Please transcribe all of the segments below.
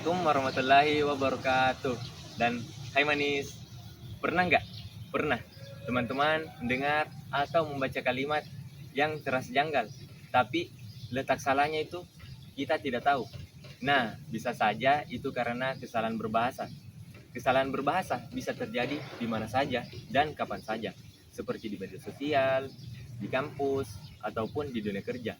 Assalamualaikum warahmatullahi wabarakatuh. Dan hai manis, pernah nggak? Pernah teman-teman mendengar atau membaca kalimat yang terasa janggal, tapi letak salahnya itu kita tidak tahu. Nah, bisa saja itu karena kesalahan berbahasa. Kesalahan berbahasa bisa terjadi di mana saja dan kapan saja, seperti di media sosial, di kampus, ataupun di dunia kerja.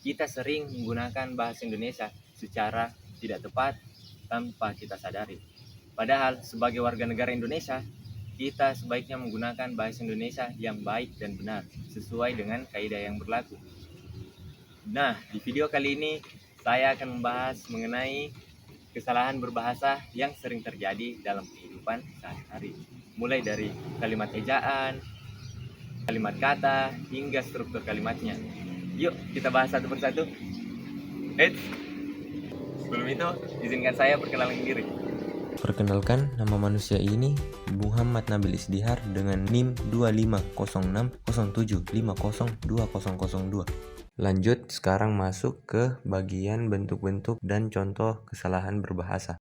Kita sering menggunakan bahasa Indonesia secara tidak tepat tanpa kita sadari. Padahal sebagai warga negara Indonesia, kita sebaiknya menggunakan bahasa Indonesia yang baik dan benar sesuai dengan kaidah yang berlaku. Nah, di video kali ini saya akan membahas mengenai kesalahan berbahasa yang sering terjadi dalam kehidupan sehari-hari. Mulai dari kalimat ejaan, kalimat kata, hingga struktur kalimatnya. Yuk kita bahas satu persatu. Sebelum itu, izinkan saya perkenalan diri. Perkenalkan, nama manusia ini Muhammad Nabil Isdihar dengan NIM 250607502002. Lanjut, sekarang masuk ke bagian bentuk-bentuk dan contoh kesalahan berbahasa.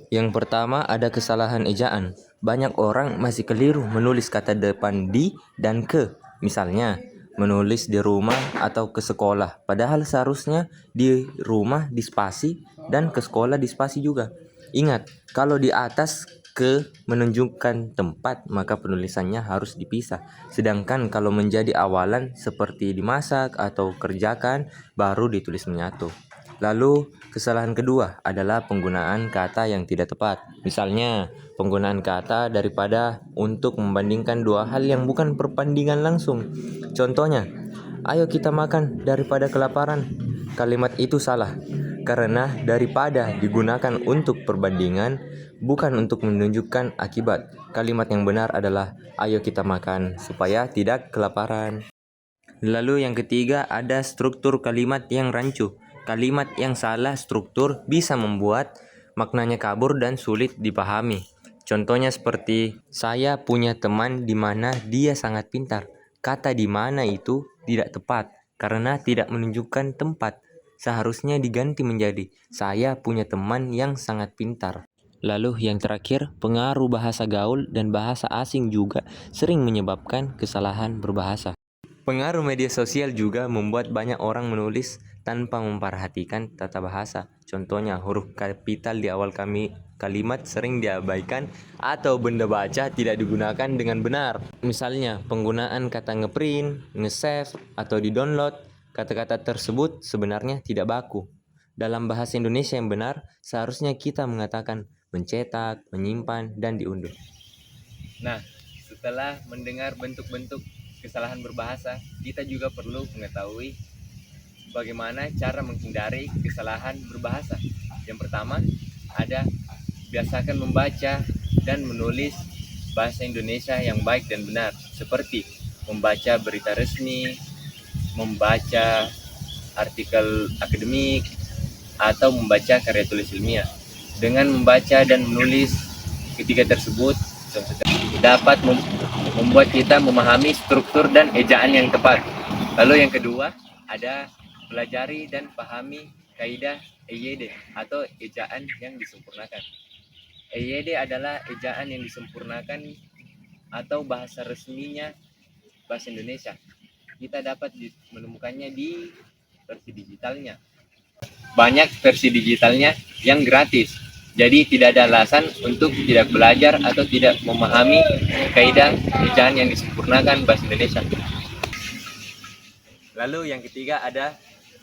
Yang pertama ada kesalahan ejaan. Banyak orang masih keliru menulis kata depan di dan ke. Misalnya, menulis di rumah atau ke sekolah. Padahal seharusnya di rumah di spasi dan ke sekolah di spasi juga. Ingat, kalau di atas ke menunjukkan tempat, maka penulisannya harus dipisah. Sedangkan kalau menjadi awalan seperti dimasak atau kerjakan, baru ditulis menyatu. Lalu, kesalahan kedua adalah penggunaan kata yang tidak tepat. Misalnya, penggunaan kata daripada untuk membandingkan dua hal yang bukan perbandingan langsung. Contohnya, ayo kita makan daripada kelaparan. Kalimat itu salah, karena daripada digunakan untuk perbandingan, bukan untuk menunjukkan akibat. Kalimat yang benar adalah, ayo kita makan supaya tidak kelaparan. Lalu yang ketiga ada struktur kalimat yang rancu. Kalimat yang salah struktur bisa membuat maknanya kabur dan sulit dipahami. Contohnya seperti, saya punya teman di mana dia sangat pintar. Kata di mana itu tidak tepat karena tidak menunjukkan tempat. Seharusnya diganti menjadi, saya punya teman yang sangat pintar. Lalu yang terakhir, pengaruh bahasa gaul dan bahasa asing juga sering menyebabkan kesalahan berbahasa. Pengaruh media sosial juga membuat banyak orang menulis tanpa memperhatikan tata bahasa. Contohnya, huruf kapital di awal kalimat sering diabaikan atau benda baca tidak digunakan dengan benar. Misalnya, penggunaan kata ngeprint, nge-save, atau di-download. Kata-kata tersebut sebenarnya tidak baku. Dalam bahasa Indonesia yang benar, seharusnya kita mengatakan mencetak, menyimpan, dan diunduh. Nah, setelah mendengar bentuk-bentuk kesalahan berbahasa, kita juga perlu mengetahui bagaimana cara menghindari kesalahan berbahasa. Yang pertama, ada biasakan membaca dan menulis bahasa Indonesia yang baik dan benar, seperti membaca berita resmi, membaca artikel akademik, atau membaca karya tulis ilmiah. Dengan membaca dan menulis ketiga tersebut dapat membuat kita memahami struktur dan ejaan yang tepat. Lalu yang kedua, ada pelajari dan pahami kaidah EYD atau ejaan yang disempurnakan. EYD adalah ejaan yang disempurnakan atau bahasa resminya bahasa Indonesia. Kita dapat menemukannya di versi digitalnya. Banyak versi digitalnya yang gratis. Jadi tidak ada alasan untuk tidak belajar atau tidak memahami kaidah ejaan yang disempurnakan bahasa Indonesia. Lalu yang ketiga ada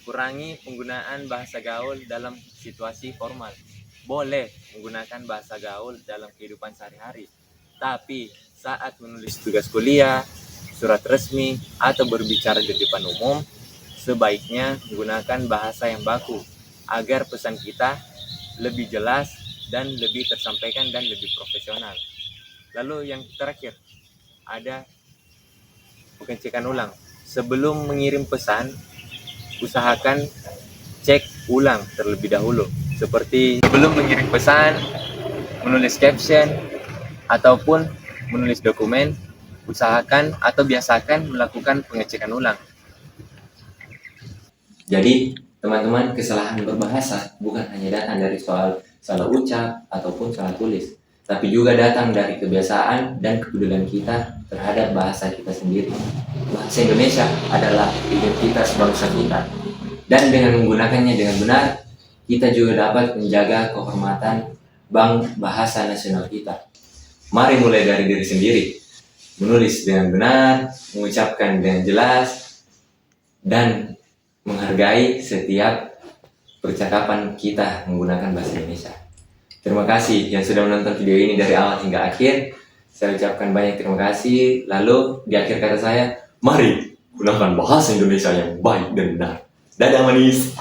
kurangi penggunaan bahasa gaul dalam situasi formal. Boleh menggunakan bahasa gaul dalam kehidupan sehari-hari, tapi saat menulis tugas kuliah, surat resmi, atau berbicara di depan umum, sebaiknya menggunakan bahasa yang baku agar pesan kita lebih jelas dan lebih tersampaikan dan lebih profesional. Lalu yang terakhir ada pengecekan ulang. Sebelum mengirim pesan, usahakan cek ulang terlebih dahulu. Seperti sebelum mengirim pesan, menulis caption, ataupun menulis dokumen, usahakan atau biasakan melakukan pengecekan ulang. Jadi, teman-teman, kesalahan berbahasa bukan hanya datang dari soal salah ucap, ataupun salah tulis. Tapi juga datang dari kebiasaan dan kepedulian kita terhadap bahasa kita sendiri. Bahasa Indonesia adalah identitas bangsa kita. Dan dengan menggunakannya dengan benar, kita juga dapat menjaga kehormatan bahasa nasional kita. Mari mulai dari diri sendiri. Menulis dengan benar, mengucapkan dengan jelas, dan menghargai setiap percakapan kita menggunakan bahasa Indonesia. Terima kasih yang sudah menonton video ini dari awal hingga akhir. Saya ucapkan banyak terima kasih. Lalu di akhir kata saya, mari gunakan bahasa Indonesia yang baik dan benar. Dadah manis.